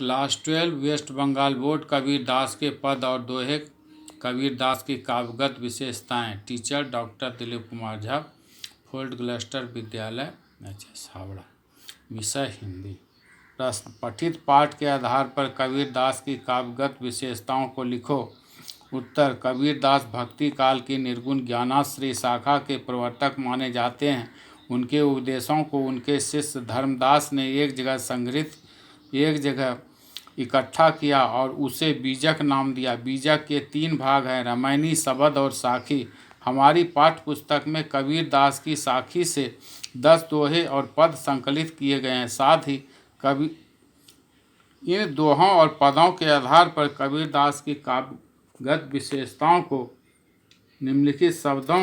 Class 12 West Bengal board Kabir Das के पद और दोहे कबीर दास की काव्यगत विशेषताएं। टीचर डॉक्टर दिलीप कुमार झा, फोर्ट ग्लस्टर विद्यालय हावड़ा। विषय हिंदी। प्रश्न, पठित पाठ के आधार पर कबीर दास की काव्यगत विशेषताओं को लिखो। उत्तर, कबीर दास भक्ति काल की निर्गुण ज्ञानाश्रय शाखा के प्रवर्तक माने जाते हैं। उनके उपदेशों को उनके शिष्य धर्मदास ने एक जगह संग्रहित, एक जगह इकट्ठा किया और उसे बीजक नाम दिया। बीजक के 3 भाग हैं, रामायणी, शबद और साखी। हमारी पाठ्य पुस्तक में कबीर दास की साखी से 10 दोहे और पद संकलित किए गए हैं। साथ ही इन दोहों और पदों के आधार पर कबीर दास की काव्यगत विशेषताओं को निम्नलिखित शब्दों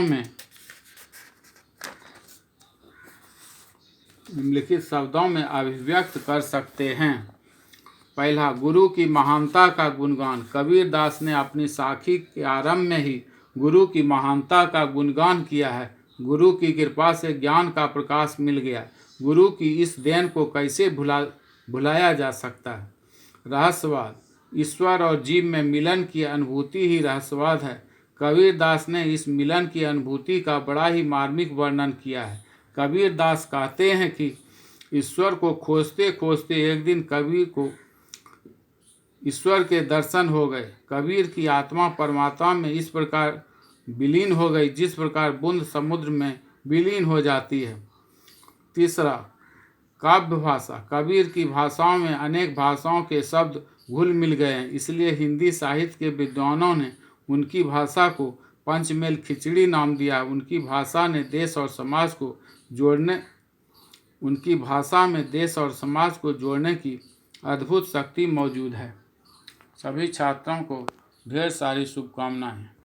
में अभिव्यक्त कर सकते हैं। पहला, गुरु की महानता का गुणगान। कबीर दास ने अपनी साखी के आरंभ में ही गुरु की महानता का गुणगान किया है। गुरु की कृपा से ज्ञान का प्रकाश मिल गया। गुरु की इस देन को कैसे भुलाया जा सकता है। रहस्यवाद, ईश्वर और जीव में मिलन की अनुभूति ही रहस्यवाद है। कबीर दास ने इस मिलन की अनुभूति का बड़ा ही मार्मिक वर्णन किया है। कबीर दास कहते हैं कि ईश्वर को खोजते खोजते एक दिन कबीर को ईश्वर के दर्शन हो गए। कबीर की आत्मा परमात्मा में इस प्रकार विलीन हो गई जिस प्रकार बूंद समुद्र में विलीन हो जाती है। तीसरा, काव्य भाषा। कबीर की भाषाओं में अनेक भाषाओं के शब्द घुल मिल गए हैं, इसलिए हिंदी साहित्य के विद्वानों ने उनकी भाषा को पंचमेल खिचड़ी नाम दिया। उनकी भाषा में देश और समाज को जोड़ने की अद्भुत शक्ति मौजूद है। सभी छात्रों को ढेर सारी शुभकामनाएं।